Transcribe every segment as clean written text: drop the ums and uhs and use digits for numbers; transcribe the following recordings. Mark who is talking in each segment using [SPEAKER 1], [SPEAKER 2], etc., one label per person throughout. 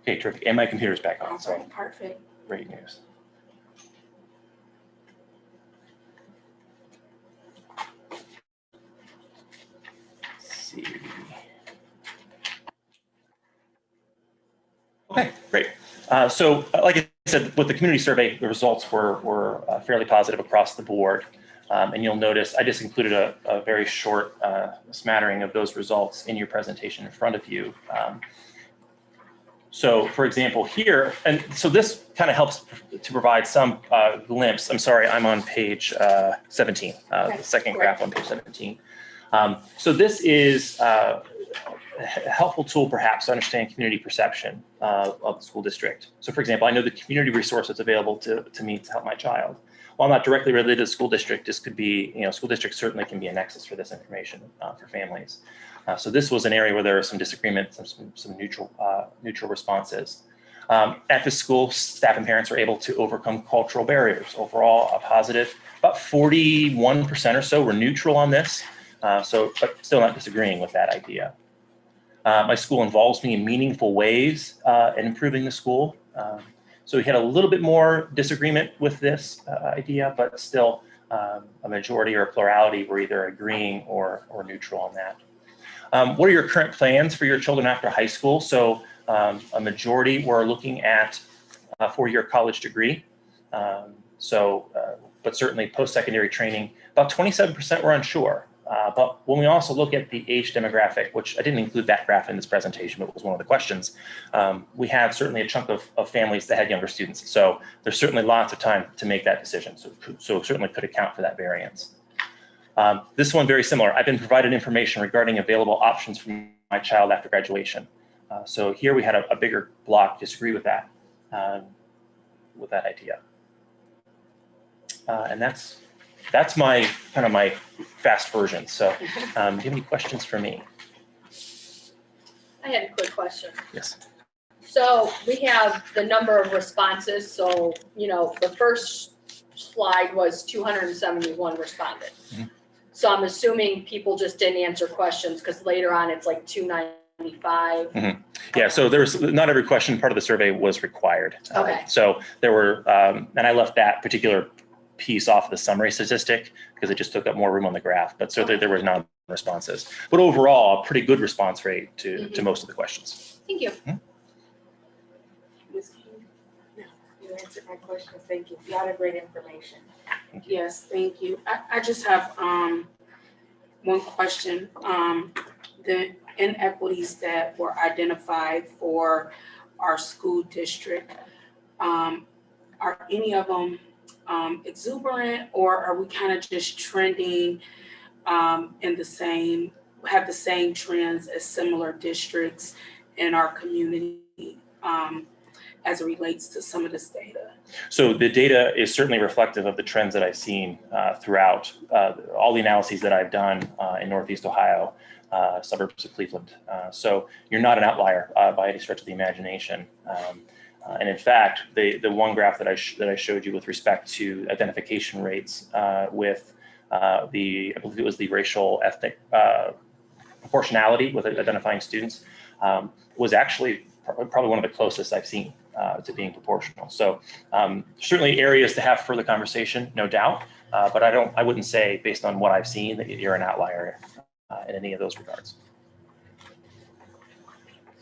[SPEAKER 1] Okay, terrific. And my computer's back on, so
[SPEAKER 2] Perfect.
[SPEAKER 1] great news. Let's see. Okay, great. So like I said, with the community survey, the results were fairly positive across the board. And you'll notice I just included a very short smattering of those results in your presentation in front of you. So for example here, and so this kind of helps to provide some glimpse. I'm sorry, I'm on page 17, the second graph on page 17. So this is a helpful tool perhaps to understand community perception of the school district. So for example, I know the community resource that's available to me to help my child. While not directly related to the school district, this could be, school district certainly can be a nexus for this information for families. So this was an area where there was some disagreement, some neutral responses. At the school, staff and parents are able to overcome cultural barriers. Overall, a positive. About 41% or so were neutral on this, but still not disagreeing with that idea. My school involves me in meaningful ways in improving the school. So we had a little bit more disagreement with this idea, but still a majority or a plurality were either agreeing or neutral on that. What are your current plans for your children after high school? So a majority were looking at a four-year college degree. But certainly post-secondary training, about 27% were unsure. But when we also look at the age demographic, which I didn't include that graph in this presentation, but was one of the questions, we have certainly a chunk of families that had younger students. So there's certainly lots of time to make that decision. So certainly could account for that variance. This one, very similar. I've been provided information regarding available options for my child after graduation. So here we had a bigger block disagree with that idea. And that's my kind of my fast version. So do you have any questions for me?
[SPEAKER 3] I had a quick question.
[SPEAKER 1] Yes.
[SPEAKER 3] So we have the number of responses. So, the first slide was 271 responded. Mm-hmm. So I'm assuming people just didn't answer questions because later on it's like 295. Mm-hmm.
[SPEAKER 1] Yeah, so there's not every question part of the survey was required.
[SPEAKER 3] Okay.
[SPEAKER 1] So there were, and I left that particular piece off of the summary statistic because it just took up more room on the graph, but certainly there was non-responses. But overall, a pretty good response rate to most of the questions.
[SPEAKER 3] Thank you.
[SPEAKER 1] Mm-hmm.
[SPEAKER 2] You answered my question. Thank you. A lot of great information. Thank you. Yes, thank you. I just have one question. The inequities that were identified for our school district, are any of them exuberant, or are we kind of just trending have the same trends as similar districts in our community as it relates to some of this data?
[SPEAKER 1] So the data is certainly reflective of the trends that I've seen throughout all the analyses that I've done in Northeast Ohio, suburbs of Cleveland. So you're not an outlier by any stretch of the imagination. And in fact, the one graph that I showed you with respect to identification rates with I believe it was the racial ethnic proportionality with identifying students was actually probably one of the closest I've seen to being proportional. So certainly areas to have further conversation, no doubt. But I wouldn't say based on what I've seen that you're an outlier in any of those regards.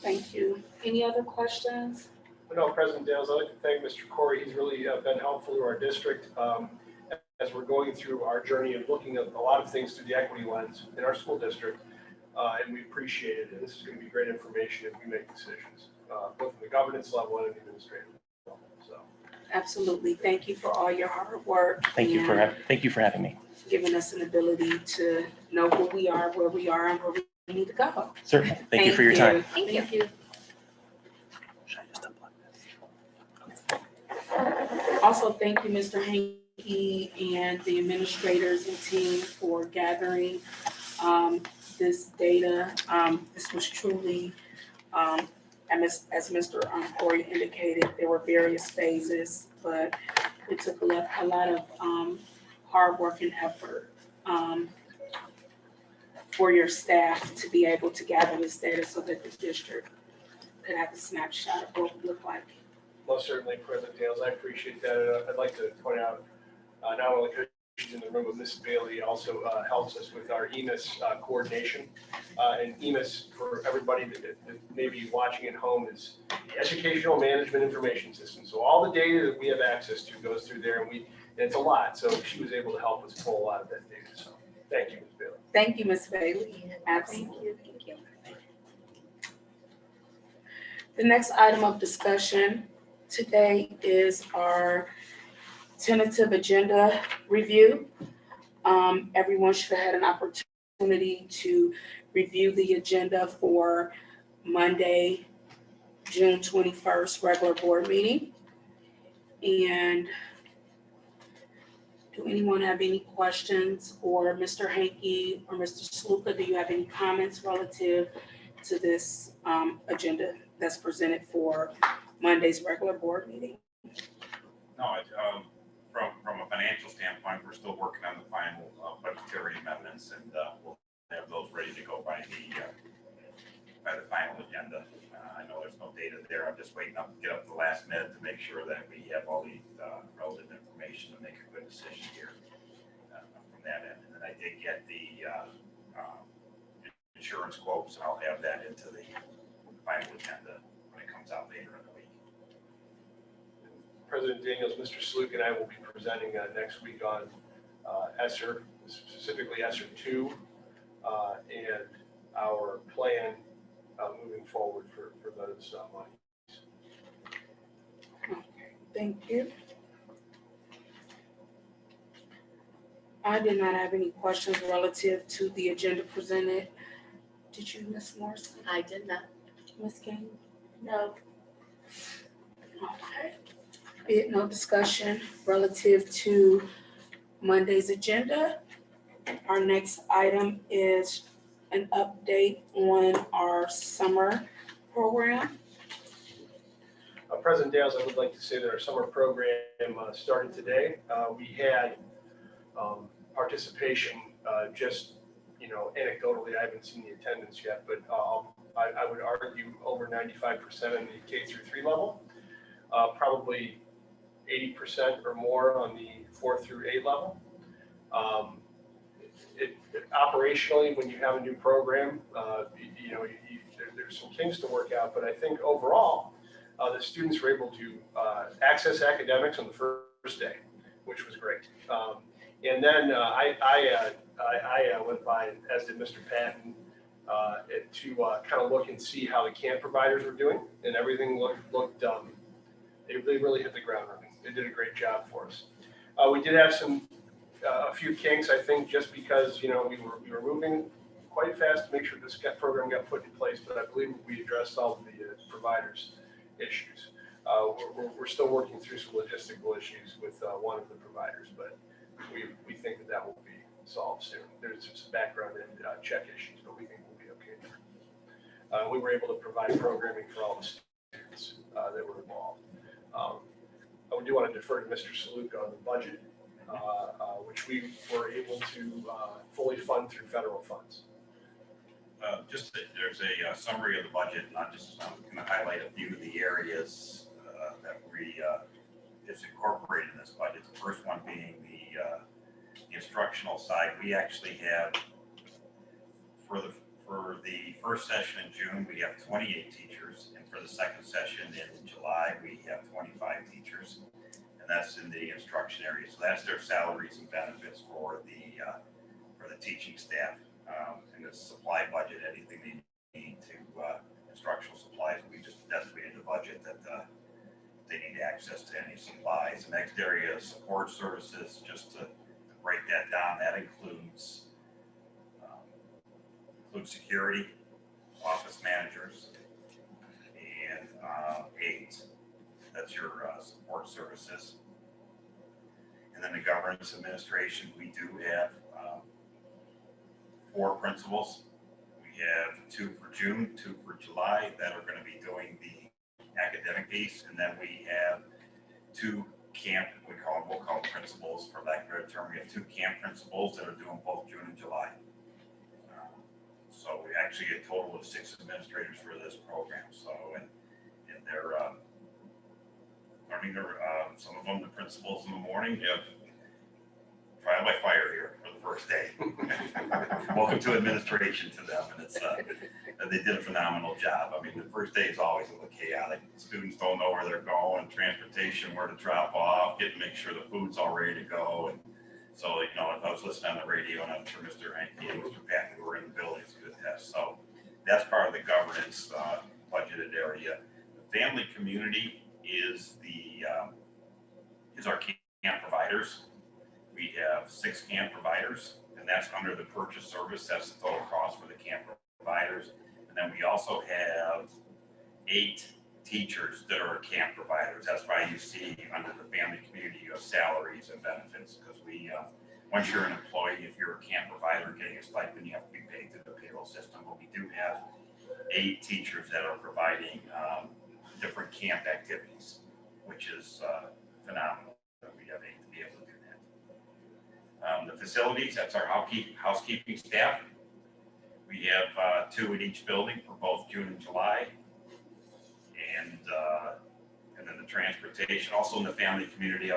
[SPEAKER 2] Thank you. Any other questions?
[SPEAKER 4] No, President Dales, I'd like to thank Mr. Corey. He's really been helpful to our district as we're going through our journey of looking at a lot of things through the equity lens in our school district, and we appreciate it. And this is going to be great information if we make decisions, both at the governance level and at the administrative level. So,
[SPEAKER 2] absolutely. Thank you for all your hard work.
[SPEAKER 1] Thank you for having me.
[SPEAKER 2] Giving us an ability to know who we are, where we are, and where we need to go.
[SPEAKER 1] Certainly. Thank you for your time.
[SPEAKER 3] Thank you.
[SPEAKER 2] Also, thank you, Mr. Hankey and the administrators and team for gathering this data. This was truly, as Mr. Corey indicated, there were various phases, but it took a lot of hard work and effort for your staff to be able to gather this data so that the district could have a snapshot of what it looked like.
[SPEAKER 4] Most certainly, President Dales, I appreciate that. And I'd like to point out, not only she's in the room, but Mrs. Bailey also helps us with our EMIS coordination. And EMIS, for everybody that may be watching at home, is the Educational Management Information System. So all the data that we have access to goes through there, and it's a lot. So she was able to help us pull a lot of that data. So thank you, Ms. Bailey.
[SPEAKER 2] Thank you, Ms. Bailey. Absolutely.
[SPEAKER 3] Thank you.
[SPEAKER 2] The next item of discussion today is our tentative agenda review. Everyone should have had an opportunity to review the agenda for Monday, June 21st, regular board meeting. And do anyone have any questions, or Mr. Hankey or Mr. Sluka, do you have any comments relative to this agenda that's presented for Monday's regular board meeting?
[SPEAKER 5] No, from a financial standpoint, we're still working on the final budgetary amendments, and we'll have those ready to go by the final agenda. I know there's no data there. I'm just waiting up to get up the last minute to make sure that we have all the relevant information to make a good decision here from that end. And then I did get the insurance quotes, and I'll have that into the final agenda when it comes out later in the week.
[SPEAKER 4] President Daniels, Mr. Saluk, and I will be presenting next week on ESSER, specifically ESSER 2, and our plan moving forward for those monies.
[SPEAKER 2] Okay, thank you. I did not have any questions relative to the agenda presented. Did you, Ms. Morrison?
[SPEAKER 3] I did not.
[SPEAKER 2] Ms. King?
[SPEAKER 3] No.
[SPEAKER 2] Okay. Be it no discussion relative to Monday's agenda. Our next item is an update on our summer program.
[SPEAKER 4] President Dales, I would like to say that our summer program started today. We had participation, just anecdotally. I haven't seen the attendance yet, but I would argue over 95% in the K through 3 level, probably 80% or more on the 4 through 8 level. Operationally, when you have a new program, there's some kinks to work out, but I think overall, the students were able to access academics on the first day, which was great. And then I went by, as did Mr. Patton, to kind of look and see how the camp providers were doing, and everything looked they really hit the ground running. They did a great job for us. We did have a few kinks, I think, just because we were moving quite fast to make sure this program got put in place, but I believe we addressed all of the providers' issues. We're still working through some logistical issues with one of the providers, but we think that will be solved soon. There's some background and check issues, but we think we'll be okay. We were able to provide programming for all the students that were involved. I do want to defer to Mr. Saluka on the budget, which we were able to fully fund through federal funds.
[SPEAKER 5] There's a summary of the budget, and I'm going to highlight a few of the areas that is incorporated in this budget. The first one being the instructional side. We actually have, for the first session in June, we have 28 teachers, and for the second session in July, we have 25 teachers, and that's in the instruction area. So that's their salaries and benefits for the teaching staff. And the supply budget, anything they need to instructional supplies, we just designated the budget that they need access to any supplies. The next area is support services. Just to break that down, that includes security, office managers, and aides. That's your support services. And then the governance administration, we do have 4 principals. We have 2 for June, 2 for July that are going to be doing the academic piece, and then we have 2 camp, we'll call them principals for lack of a better term. We have 2 camp principals that are doing both June and July. So we actually get a total of 6 administrators for this program. So, and they're learning their, some of them, the principals in the morning, have trial by fire here for the first day. Welcome to administration to them, and it's, they did a phenomenal job. I mean, the first day is always a little chaotic. Students don't know where they're going, transportation, where to drop off, make sure the food's all ready to go. And so, you know, I was listening on the radio, and I'm sure Mr. Hanke and Mr. Patton who were in the building to do a test. So that's part of the governance budgeted area. The family community is our camp providers. We have 6 camp providers, and that's under the purchase service. That's the total cost for the camp providers. And then we also have 8 teachers that are camp providers. That's why you see under the family community, you have salaries and benefits, because we, once you're an employee, if you're a camp provider getting a stipend, you have to be paid through the payroll system. But we do have 8 teachers that are providing different camp activities, which is phenomenal that we have 8 to be able to do that. The facilities, that's our housekeeping staff. We have 2 in each building for both June and July. And then the transportation, also in the family community,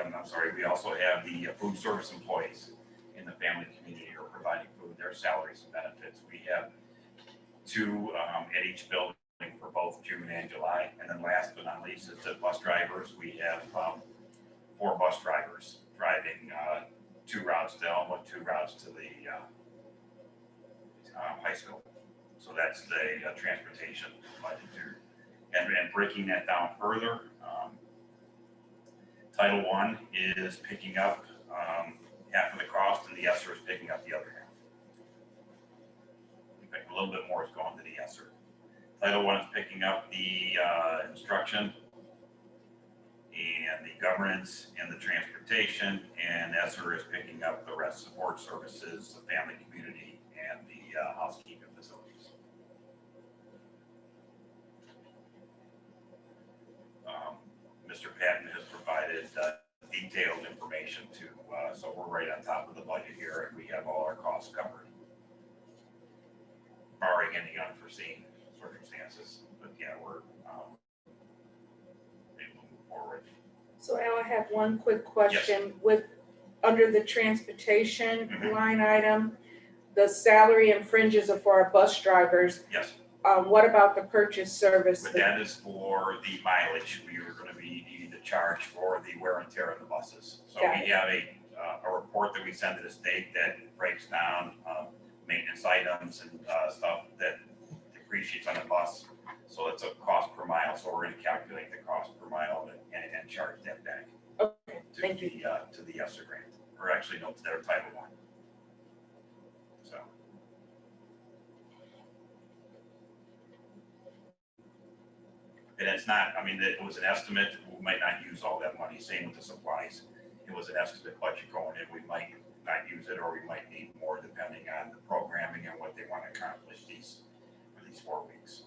[SPEAKER 5] we also have the food service employees in the family community who are providing food, their salaries and benefits. We have 2 at each building for both June and July. And then last but not least is the bus drivers. We have 4 bus drivers driving 2 routes to Elmwood, 2 routes to the high school. So that's the transportation budget too. And breaking that down further, Title I is picking up half of the cost, and the ESSER is picking up the other half. In fact, a little bit more is going to the ESSER. Title I is picking up the instruction and the governance and the transportation, and ESSER is picking up the rest: support services, the family community, and the housekeeping facilities. Mr. Patton has provided detailed information to, so we're right on top of the budget here, and we have all our costs covered, barring any unforeseen circumstances. But yeah, we're able to move forward.
[SPEAKER 2] So Al, I have one quick question. With, under the transportation line item, the salary and fringes are for our bus drivers.
[SPEAKER 5] Yes.
[SPEAKER 2] What about the purchase service?
[SPEAKER 5] But that is for the mileage. We are going to be needing to charge for the wear and tear of the buses. So
[SPEAKER 2] Got
[SPEAKER 5] we have a report that we send to the state that breaks down maintenance items and stuff that depreciates on the bus. So it's a cost per mile. So we're going to calculate the cost per mile and charge that back to
[SPEAKER 2] Thank you.
[SPEAKER 5] to the ESSER grant, or actually no, to their Title I. So. And it's not, I mean, it was an estimate. We might not use all that money. Same with the supplies. It was an estimate budget going in. We might not use it, or we might need more depending on the programming and what they want to accomplish for these 4 weeks.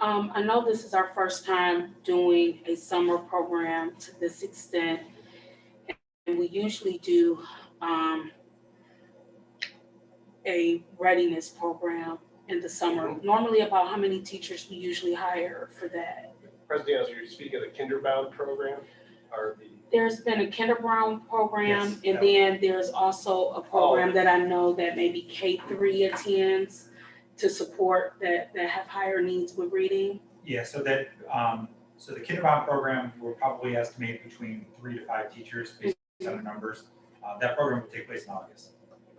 [SPEAKER 2] I know this is our first time doing a summer program to this extent, and we usually do a readiness program in the summer. Normally, about how many teachers we usually hire for that?
[SPEAKER 4] President, are you speaking of the Kinderbound program or the?
[SPEAKER 2] There's been a Kinderbound program,
[SPEAKER 6] Yes,
[SPEAKER 2] and then there's also a program that I know that maybe K-3 attends to support that have higher needs with reading.
[SPEAKER 6] Yeah, so that, so the Kinderbound program, we'll probably estimate between 3 to 5 teachers based on the numbers. That program will take place in August.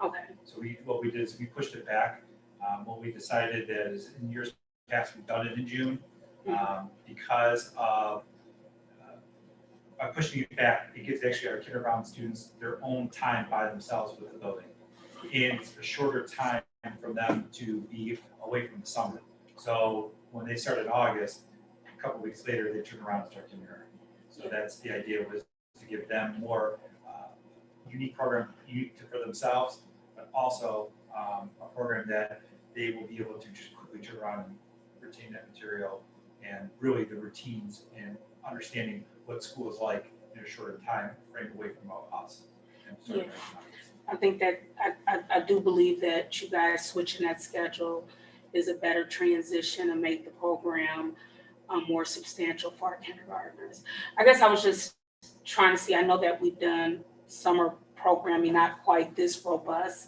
[SPEAKER 2] Okay.
[SPEAKER 6] So what we did is we pushed it back. What we decided is in years past, we've done it in June because of, by pushing it back, it gives actually our Kinderbound students their own time by themselves with the building. And it's a shorter time for them to be away from the summer. So when they start in August, a couple of weeks later, they turn around and start kindergarten. So that's the idea, was to give them more unique program for themselves, but also a program that they will be able to just quickly turn around and retain that material, and really the routines and understanding what school is like in a shorter time frame away from us. And
[SPEAKER 2] Yeah. I think that I do believe that you guys switching that schedule is a better transition and make the program more substantial for our kindergartners. I guess I was just trying to see, I know that we've done summer programming, not quite this robust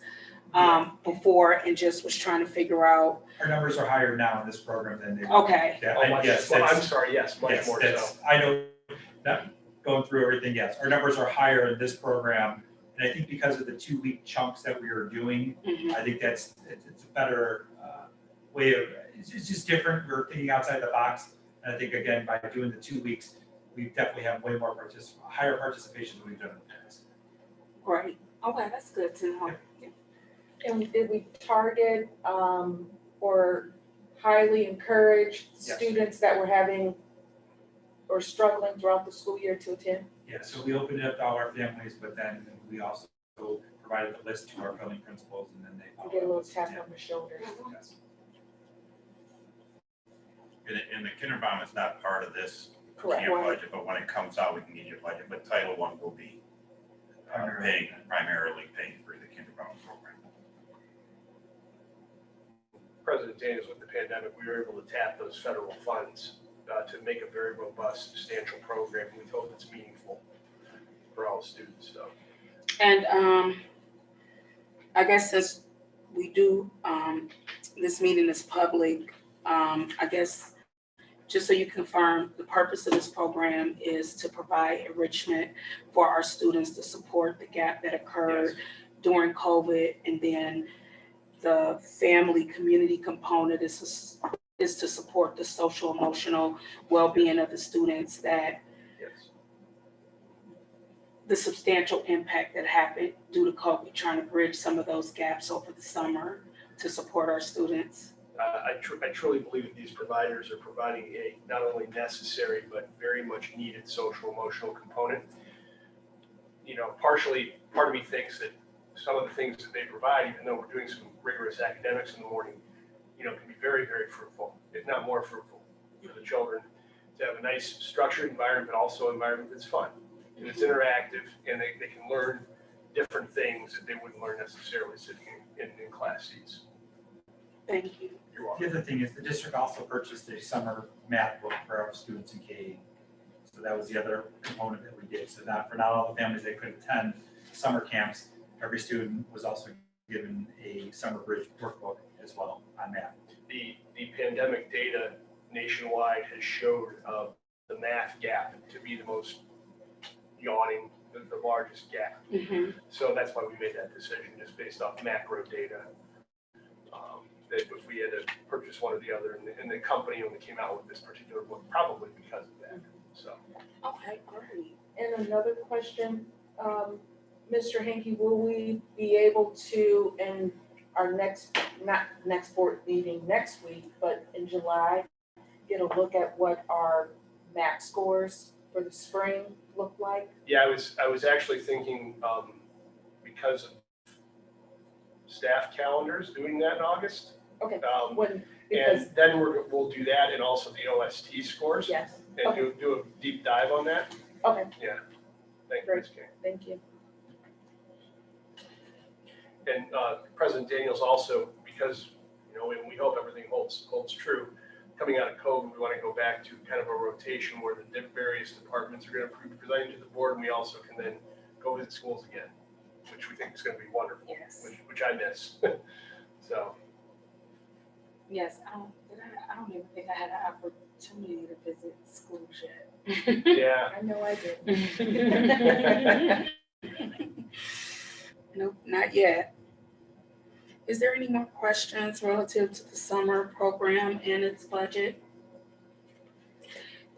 [SPEAKER 2] before, and just was trying to figure out.
[SPEAKER 6] Our numbers are higher now in this program than they were.
[SPEAKER 2] Okay,
[SPEAKER 6] Yeah,
[SPEAKER 4] Oh, much,
[SPEAKER 6] yes,
[SPEAKER 4] well, I'm
[SPEAKER 6] that's-
[SPEAKER 4] sorry, yes, much
[SPEAKER 6] yes,
[SPEAKER 4] more so.
[SPEAKER 6] that's, I know, not going through everything, yes, our numbers are higher in this program. And I think because of the 2-week chunks that we are doing, I think it's a better way of, it's just different. We're thinking outside the box. And I think, again, by doing the 2 weeks, we definitely have way more higher participation than we've done in the past.
[SPEAKER 2] great. Okay, that's good to know.
[SPEAKER 7] And did we target or highly encourage
[SPEAKER 6] Yes.
[SPEAKER 7] students that were having or struggling throughout the school year to attend?
[SPEAKER 6] Yeah, so we opened it up to all our families, but then we also provided a list to our building principals, and then they
[SPEAKER 7] To get a little
[SPEAKER 6] followed up.
[SPEAKER 7] tap on the shoulder?
[SPEAKER 6] Yes.
[SPEAKER 5] And the Kinderbaum is not part of this
[SPEAKER 7] Correct.
[SPEAKER 5] camp budget, but when it comes out, we can get you a budget, but Title I will be primarily paying for the Kinderbaum program.
[SPEAKER 4] President Daniels, with the pandemic, we were able to tap those federal funds to make a very robust, substantial program. We hope it's meaningful for all students, so.
[SPEAKER 2] And I guess since we do, this meeting is public, I guess, just so you confirm, the purpose of this program is to provide enrichment for our students to support the gap that occurred during COVID. And then the family community component is to support the social emotional well-being of the students, that
[SPEAKER 4] Yes.
[SPEAKER 2] the substantial impact that happened due to COVID, trying to bridge some of those gaps over the summer to support our students.
[SPEAKER 4] I truly believe that these providers are providing a not only necessary, but very much needed social emotional component. You know, partially, part of me thinks that some of the things that they provide, even though we're doing some rigorous academics in the morning, you know, can be very, very fruitful, if not more fruitful, for the children to have a nice structured environment, but also an environment that's fun and it's interactive, and they can learn different things that they wouldn't learn necessarily sitting in class seats.
[SPEAKER 2] Thank you.
[SPEAKER 4] You're
[SPEAKER 6] The
[SPEAKER 4] welcome.
[SPEAKER 6] other thing is the district also purchased a summer math book for our students in K. So that was the other component that we did. So not all the families that could attend summer camps, every student was also given a summer bridge workbook as well on math.
[SPEAKER 4] The pandemic data nationwide has showed the math gap to be the most yawning, the largest gap.
[SPEAKER 2] Mhm.
[SPEAKER 4] So that's why we made that decision, just based off macro data. That if we had to purchase one or the other, and the company only came out with this particular book, probably because of that, so.
[SPEAKER 2] Okay, great.
[SPEAKER 7] And another question, Mr. Hankey, will we be able to, in our not next board meeting next week, but in July, get a look at what our MAC scores for the spring look like?
[SPEAKER 4] Yeah, I was actually thinking, because of staff calendars, doing that in August.
[SPEAKER 7] Okay,
[SPEAKER 4] And
[SPEAKER 7] because,
[SPEAKER 4] then we'll do that, and also the OST scores,
[SPEAKER 7] yes,
[SPEAKER 4] and do a deep dive on that.
[SPEAKER 7] okay,
[SPEAKER 4] Thank you, Ms. King.
[SPEAKER 7] thank you.
[SPEAKER 4] And President Daniels also, because, you know, and we hope everything holds true, coming out of COVID, we want to go back to kind of a rotation where the various departments are going to be presenting to the board, and we also can then go visit schools again, which we think is going to be wonderful,
[SPEAKER 2] Yes.
[SPEAKER 4] which I miss. So,
[SPEAKER 2] Yes, I don't even think I had an opportunity to visit schools yet.
[SPEAKER 4] yeah,
[SPEAKER 7] I know I did.
[SPEAKER 2] Nope, not yet. Is there any more questions relative to the summer program and its budget?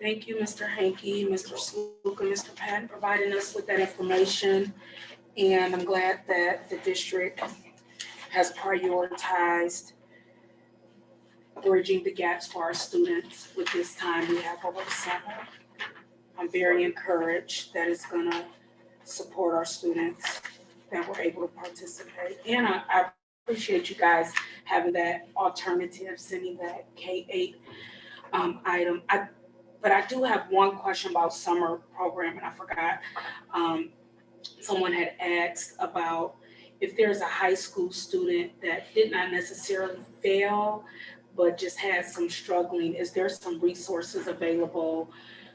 [SPEAKER 2] Thank you, Mr. Hankey, Mr. Sluka, Mr. Patton, providing us with that information. And I'm glad that the district has prioritized bridging the gaps for our students with this time we have over the summer. I'm very encouraged that it's gonna support our students that were able to participate. And I appreciate you guys having that alternative, sending that K-8 item. But I do have one question about summer program, and I forgot. Someone had asked about if there's a high school student that did not necessarily fail, but just had some struggling. Is there some resources available,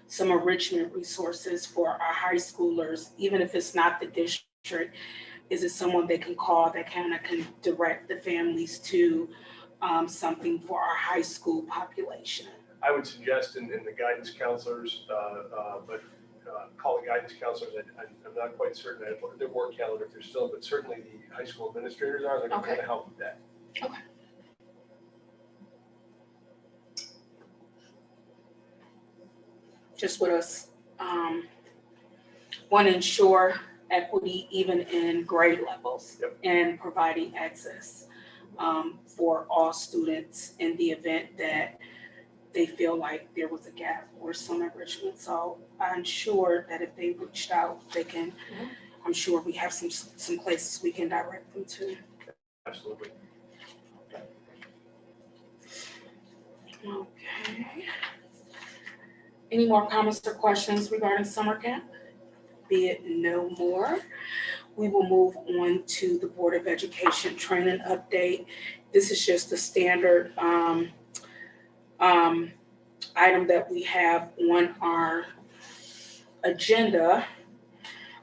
[SPEAKER 2] some enrichment resources for our high schoolers, even if it's not the district? Is it someone they can call that kind of can direct the families to something for our high school population?
[SPEAKER 4] I would suggest in the guidance counselors, but call it guidance counselors, I'm not quite certain that their work calendar if they're still, but certainly the high school administrators are, they're going
[SPEAKER 2] Okay.
[SPEAKER 4] to help with that.
[SPEAKER 2] Okay. Just with us, want to ensure equity even in grade levels.
[SPEAKER 4] Yep.
[SPEAKER 2] And providing access for all students in the event that they feel like there was a gap or some enrichment. So I'm sure that if they reached out, they can, I'm sure we have some places we can direct them to.
[SPEAKER 4] Absolutely.
[SPEAKER 2] Okay. Any more comments or questions regarding summer camp? Be it no more, we will move on to the Board of Education training update. This is just a standard item that we have on our agenda.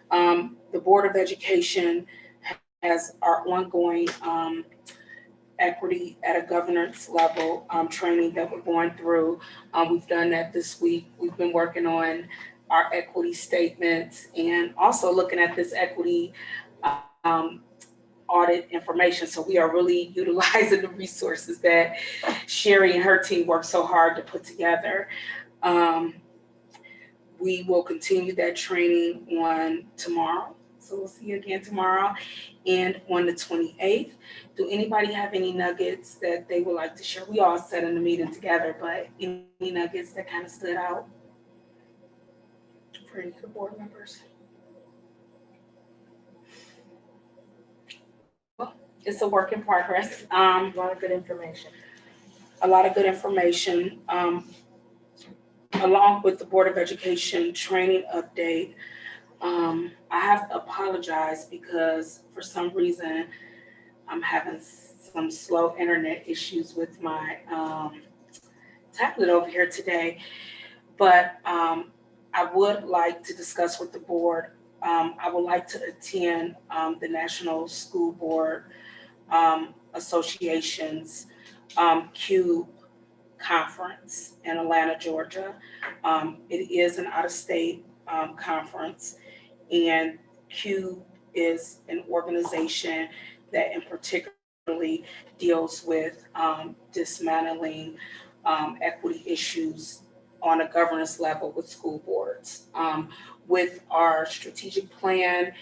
[SPEAKER 2] The Board of Education has our ongoing equity at a governance level training that we're going through. We've done that this week. We've been working on our equity statements and also looking at this equity audit information. So we are really utilizing the resources that Sherry and her team worked so hard to put together. We will continue that training on tomorrow. So we'll see you again tomorrow and on the 28th. Do anybody have any nuggets that they would like to share? We all sat in the meeting together, but any nuggets that kind of stood out for any of the board members? Well, it's a work in progress.
[SPEAKER 7] A lot of good information.
[SPEAKER 2] A lot of good information. Along with the Board of Education training update, I have to apologize because for some reason I'm having some slow internet issues with my tablet over here today. But I would like to discuss with the board. I would like to attend the National School Board Association's CUBE conference in Atlanta, Georgia. It is an out-of-state conference, and CUBE is an organization that in particularly deals with dismantling equity issues on a governance level with school boards. With our strategic plan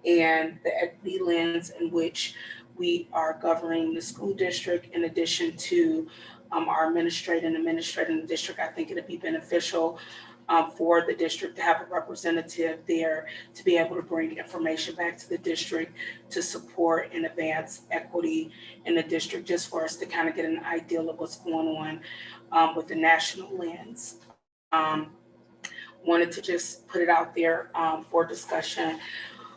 [SPEAKER 2] and the equity lens in which we are governing the school district, in addition to our administrating the district, I think it'd be beneficial for the district to have a representative there to be able to bring information back to the district to support and advance equity in the district, just for us to kind of get an idea of what's going on with the national lens. Wanted to just put it out there for discussion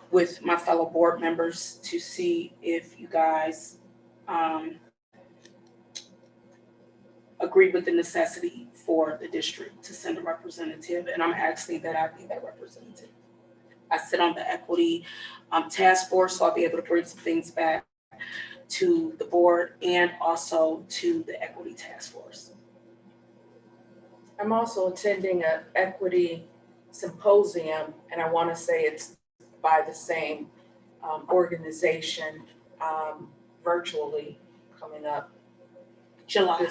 [SPEAKER 2] with my fellow board members to see if you guys agree with the necessity for the district to send a representative, and I'm asking that I be that representative. I sit on the equity task force, so I'll be able to bring some things back to the board and also to the equity task force.
[SPEAKER 7] I'm also attending an equity symposium, and I want to say it's by the same organization virtually coming up.
[SPEAKER 2] July.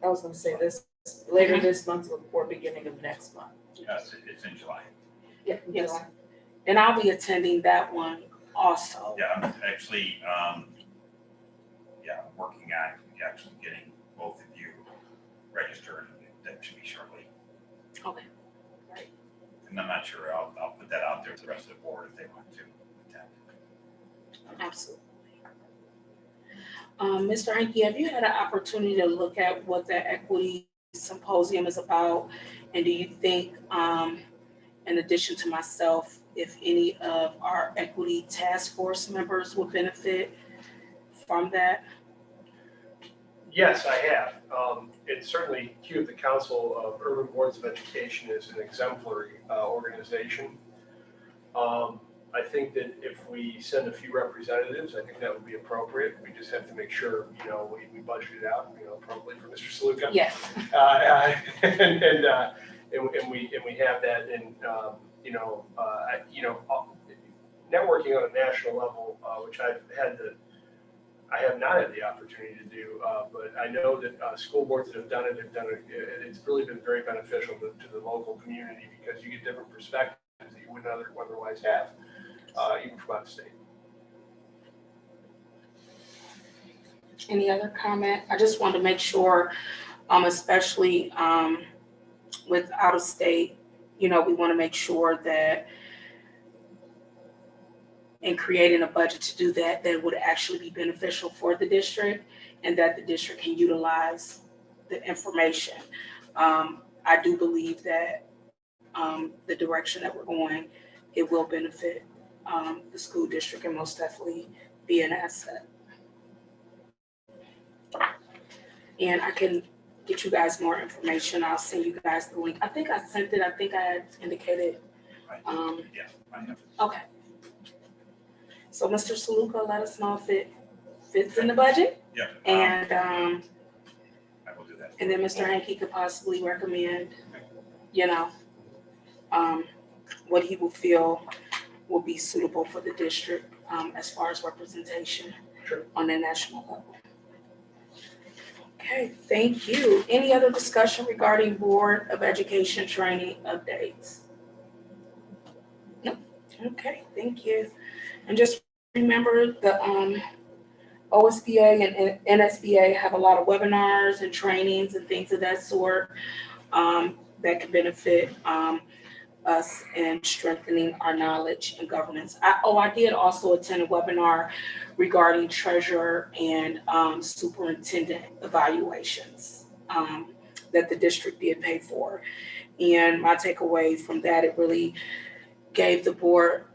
[SPEAKER 7] I was going to say this later this month or beginning of next month.
[SPEAKER 5] Yes, it's in July.
[SPEAKER 7] Yeah,
[SPEAKER 2] Yes.
[SPEAKER 7] July.
[SPEAKER 2] And I'll be attending that one also.
[SPEAKER 5] Yeah, I'm actually, I'm working on actually getting both of you registered. That should be shortly.
[SPEAKER 2] Okay, great.
[SPEAKER 5] And I'm not sure, I'll put that out there to the rest of the board if they want to attend.
[SPEAKER 2] Absolutely. Mr. Hanke, have you had an opportunity to look at what the equity symposium is about? And do you think, in addition to myself, if any of our equity task force members would benefit from that?
[SPEAKER 4] Yes, I have. And certainly CUBE, the Council of Urban Boards of Education, is an exemplary organization. I think that if we send a few representatives, I think that would be appropriate. We just have to make sure, we budget it out, appropriately for Mr. Saluka.
[SPEAKER 2] Yes.
[SPEAKER 4] And we have that, and networking on a national level, which I have not had the opportunity to do, but I know that school boards that have done it, it's really been very beneficial to the local community, because you get different perspectives that you wouldn't otherwise have, even from out of state.
[SPEAKER 2] Any other comment? I just wanted to make sure, especially with out of state, we want to make sure that in creating a budget to do that, that would actually be beneficial for the district and that the district can utilize the information. I do believe that the direction that we're going, it will benefit the school district and most definitely be an asset. And I can get you guys more information. I'll send you guys the link. I think I sent it. I think I had indicated.
[SPEAKER 5] Yeah, I have.
[SPEAKER 2] Okay. So Mr. Saluka, let us know if it fits in the budget.
[SPEAKER 5] Yeah.
[SPEAKER 2] And
[SPEAKER 5] I will do that.
[SPEAKER 2] and then Mr. Hankey could possibly recommend, what he will feel will be suitable for the district as far as representation on the national level. Okay, thank you. Any other discussion regarding Board of Education training updates? No? Okay, thank you. And just remember the OSBA and NSBA have a lot of webinars and trainings and things of that sort that can benefit us in strengthening our knowledge and governance. I did also attend a webinar regarding treasurer and superintendent evaluations that the district did pay for. And my takeaway from that, it really gave the board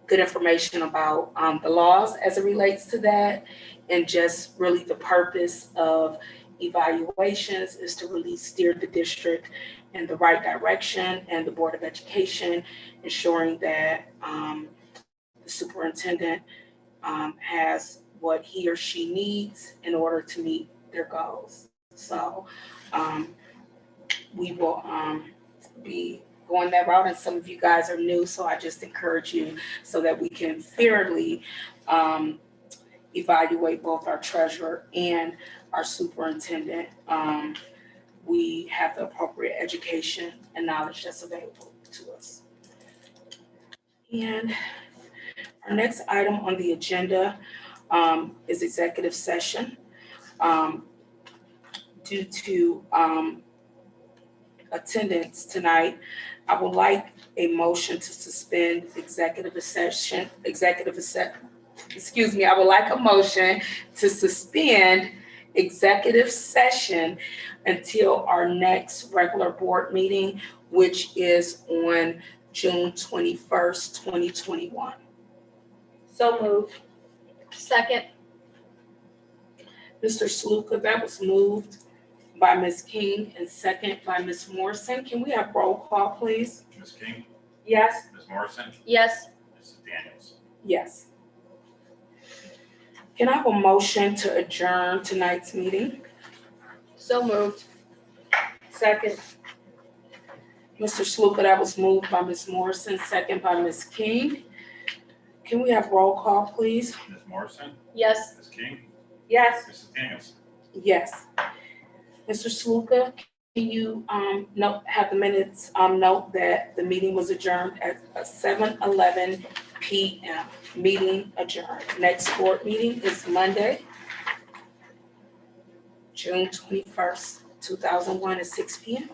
[SPEAKER 2] good information about the laws as it relates to that, and just really the purpose of evaluations is to really steer the district in the right direction, and the Board of Education ensuring that the superintendent has what he or she needs in order to meet their goals. So we will be going that route, and some of you guys are new, so I just encourage you so that we can fairly evaluate both our treasurer and our superintendent. We have the appropriate education and knowledge that's available to us. And our next item on the agenda is executive session. Due to attendance tonight, I would like a motion to suspend executive session. I would like a motion to suspend executive session until our next regular board meeting, which is on June 21st, 2021.
[SPEAKER 3] So moved. Second.
[SPEAKER 2] Mr. Saluka, that was moved by Ms. King and second by Ms. Morrison. Can we have roll call, please?
[SPEAKER 5] Ms. King,
[SPEAKER 7] Yes.
[SPEAKER 5] Ms. Morrison,
[SPEAKER 3] Yes.
[SPEAKER 5] Mrs. Daniels.
[SPEAKER 2] Yes. Can I have a motion to adjourn tonight's meeting?
[SPEAKER 3] So moved.
[SPEAKER 7] Second.
[SPEAKER 2] Mr. Saluka, that was moved by Ms. Morrison, second by Ms. King. Can we have roll call, please?
[SPEAKER 5] Ms. Morrison,
[SPEAKER 3] Yes.
[SPEAKER 5] Ms. King,
[SPEAKER 7] Yes.
[SPEAKER 5] Mrs. Daniels.
[SPEAKER 2] Yes. Mr. Saluka, can you have the minutes note that the meeting was adjourned at 7:11 p.m. Meeting adjourned. Next board meeting is Monday, June 21st, 2001 at 6 p.m.